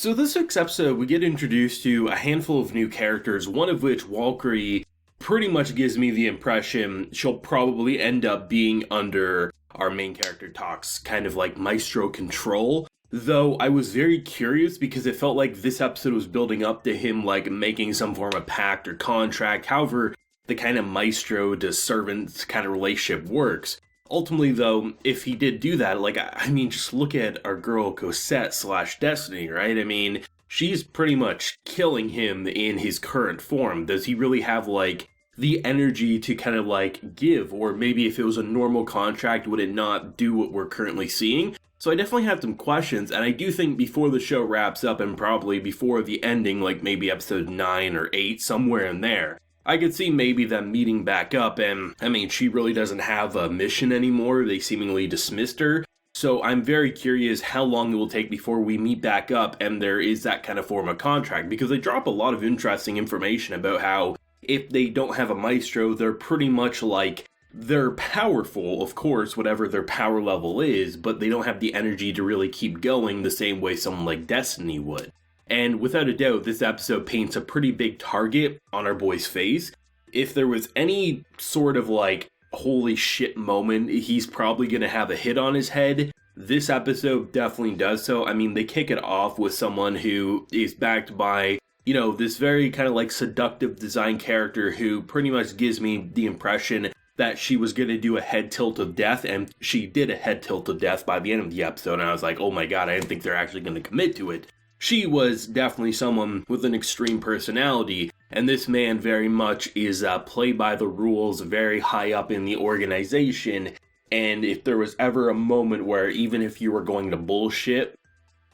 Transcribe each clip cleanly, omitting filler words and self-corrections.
So this week's episode, we get introduced to a handful of new characters, one of which, Walkyrie, pretty much gives me the impression she'll probably end up being under our main character Takt's kind of like maestro control. Though I was very curious because it felt like this episode was building up to him like making some form of pact or contract, however the kind of maestro to servant kind of relationship works. Ultimately, though, if he did do that, just look at our girl Cosette / Destiny, right? I mean, she's pretty much killing him in his current form. Does he really have, the energy to kind of, give? Or maybe if it was a normal contract, would it not do what we're currently seeing? So I definitely have some questions, and I do think before the show wraps up, and probably before the ending, like maybe episode 9 or 8, somewhere in there, I could see maybe them meeting back up, and she really doesn't have a mission anymore. They seemingly dismissed her. So I'm very curious how long it will take before we meet back up and there is that kind of form of contract, because they drop a lot of interesting information about how if they don't have a maestro, they're pretty much they're powerful, of course, whatever their power level is, but they don't have the energy to really keep going the same way someone like Destiny would. And without a doubt, this episode paints a pretty big target on our boy's face. If there was any sort of holy shit moment, he's probably going to have a hit on his head. This episode definitely does so. They kick it off with someone who is backed by, this very kind of seductive design character who pretty much gives me the impression that she was going to do a head tilt of death, and she did a head tilt of death by the end of the episode, and I was like, oh my god, I didn't think they're actually going to commit to it. She was definitely someone with an extreme personality, and this man very much is play by the rules, very high up in the organization, and if there was ever a moment where even if you were going to bullshit,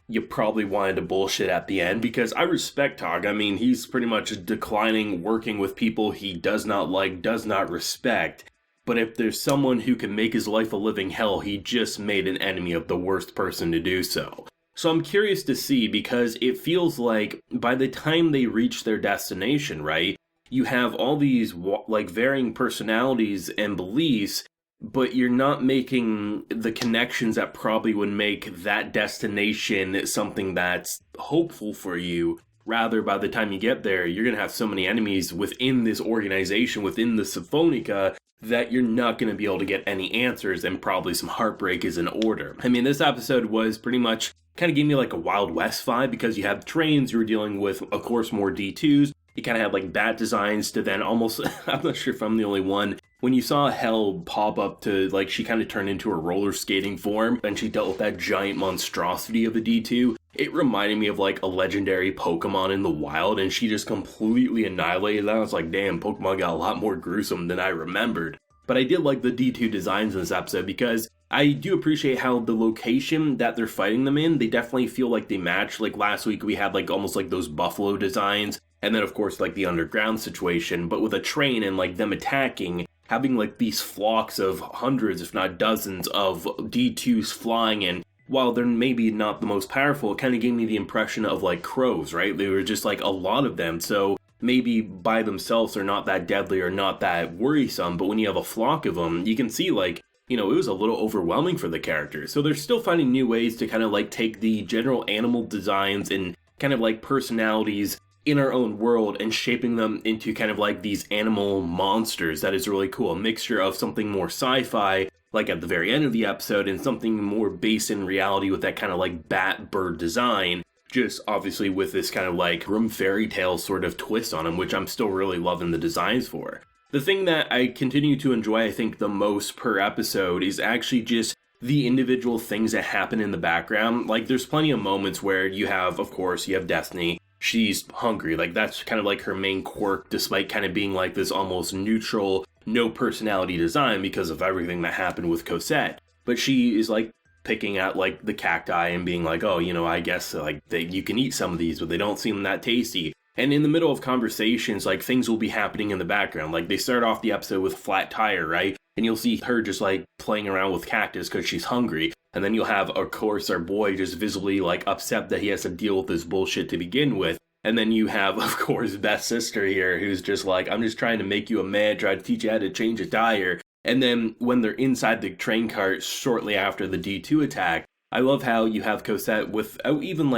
you probably wanted to bullshit at the end, because I respect Takt. He's pretty much declining working with people he does not like, does not respect, but if there's someone who can make his life a living hell, he just made an enemy of the worst person to do so. So I'm curious to see, because it feels like by the time they reach their destination, right, you have all these varying personalities and beliefs, but you're not making the connections that probably would make that destination something that's hopeful for you. Rather, by the time you get there, you're going to have so many enemies within this organization, within the Symphonica, that you're not going to be able to get any answers, and probably some heartbreak is in order. This episode was pretty much kind of gave me a Wild West vibe, because you have trains, you were dealing with, of course, more D2s. You kind of had bat designs to then almost, I'm not sure if I'm the only one, when you saw Hell pop up to, she kind of turned into her roller skating form, and she dealt with that giant monstrosity of a D2, it reminded me of a legendary Pokemon in the wild, and she just completely annihilated that. I was like, damn, Pokemon got a lot more gruesome than I remembered. But I did like the D2 designs in this episode, because I do appreciate how the location that they're fighting them in, they definitely feel like they match. Last week we had almost those buffalo designs, and then of course the underground situation, but with a train and them attacking, having these flocks of hundreds if not dozens of D2s flying, and while they're maybe not the most powerful, it kind of gave me the impression of crows, right? They were just a lot of them, so maybe by themselves they're not that deadly or not that worrisome, but when you have a flock of them, you can see it was a little overwhelming for the characters. So they're still finding new ways to kind of take the general animal designs and kind of personalities in our own world and shaping them into kind of these animal monsters. That is really cool. A mixture of something more sci-fi, at the very end of the episode, and something more based in reality with that kind of bat bird design. Just obviously with this kind of grim fairy tale sort of twist on them, which I'm still really loving the designs for. The thing that I continue to enjoy, I think, the most per episode is actually just the individual things that happen in the background. There's plenty of moments where you have, of course, you have Destiny. She's hungry. That's kind of her main quirk, despite kind of being this almost neutral, no personality design because of everything that happened with Cosette. But she is picking at the cacti and being oh, I guess you can eat some of these, but they don't seem that tasty. And in the middle of conversations, things will be happening in the background. They start off the episode with a flat tire, right? And you'll see her just playing around with cactus because she's hungry. And then you'll have, of course, our boy just visibly upset that he has to deal with this bullshit to begin with. And then you have, of course, Beth's sister here who's just I'm just trying to make you a man, try to teach you how to change a tire. And then when they're inside the train cart shortly after the D2 attack, I love how you have Cosette without even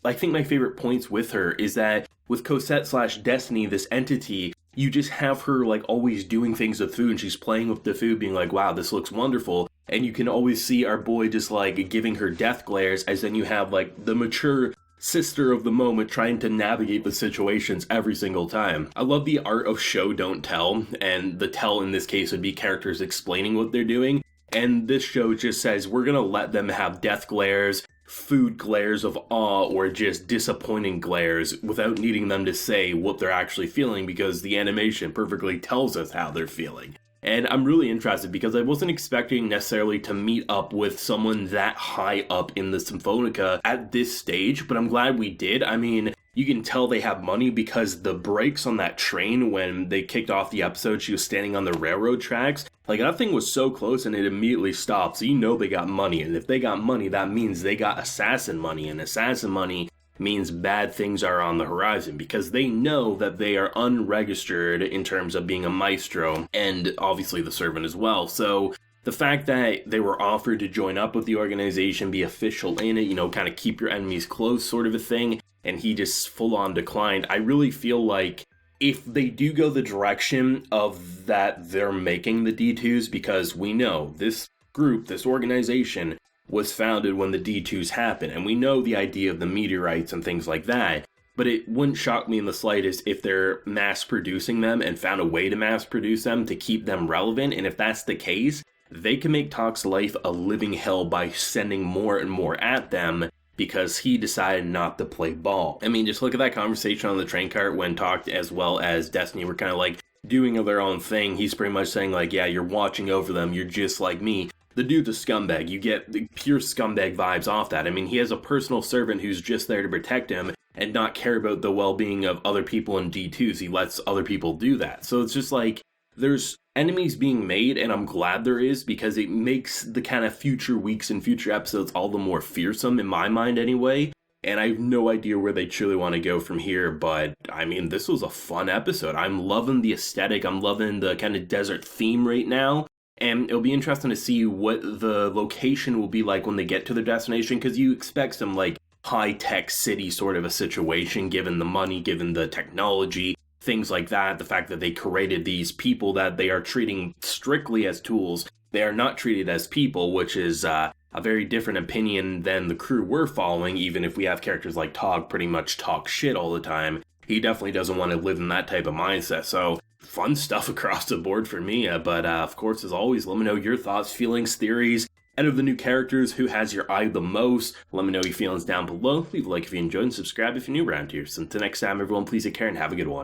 I think my favorite points with her is that with Cosette slash Destiny, this entity, you just have her like always doing things with food, and she's playing with the food being like, wow, this looks wonderful. And you can always see our boy just like giving her death glares, as then you have like the mature sister of the moment trying to navigate the situations every single time. I love the art of show don't tell, and the tell in this case would be characters explaining what they're doing. And this show just says we're gonna let them have death glares, food glares of awe, or just disappointing glares without needing them to say what they're actually feeling, because the animation perfectly tells us how they're feeling. And I'm really interested because I wasn't expecting necessarily to meet up with someone that high up in the Symphonica at this stage, but I'm glad we did. I mean, you can tell they have money because the brakes on that train when they kicked off the episode, she was standing on the railroad tracks. Like, that thing was so close and it immediately stopped, so you know they got money. And if they got money, that means they got assassin money, and assassin money means bad things are on the horizon, because they know that they are unregistered in terms of being a maestro, and obviously the servant as well. So the fact that they were offered to join up with the organization, be official in it, you know, kind of keep your enemies close sort of a thing, and he just full on declined. I really feel like if they do go the direction of that they're making the D2s, because we know this group, this organization, was founded when the D2s happened, and we know the idea of the meteorites and things like that, but it wouldn't shock me in the slightest if they're mass producing them and found a way to mass produce them to keep them relevant. And if that's the case, they can make Takt's life a living hell by sending more and more at them, because he decided not to play ball. I mean, just look at that conversation on the train cart when Takt as well as Destiny were kind of like doing their own thing. He's pretty much saying like, yeah, you're watching over them, you're just like me. The dude's a scumbag. You get the pure scumbag vibes off that. I mean, he has a personal servant who's just there to protect him and not care about the well-being of other people in D2s. He lets other people do that. So it's just like, there's enemies being made, and I'm glad there is, because it makes the kind of future weeks and future episodes all the more fearsome, in my mind anyway. And I have no idea where they truly want to go from here, but I mean, this was a fun episode. I'm loving the aesthetic. I'm loving the kind of desert theme right now. And it'll be interesting to see what the location will be like when they get to their destination, because you expect some like high-tech city sort of a situation, given the money, given the technology, things like that. The fact that they created these people that they are treating strictly as tools. They are not treated as people, which is a very different opinion than the crew we're following, even if we have characters like Tog pretty much talk shit all the time. He definitely doesn't want to live in that type of mindset, so fun stuff across the board for me, but of course, as always, let me know your thoughts, feelings, theories, and of the new characters, who has your eye the most. Let me know your feelings down below. Leave a like if you enjoyed, and subscribe if you're new around here. So until next time, everyone, please take care and have a good one.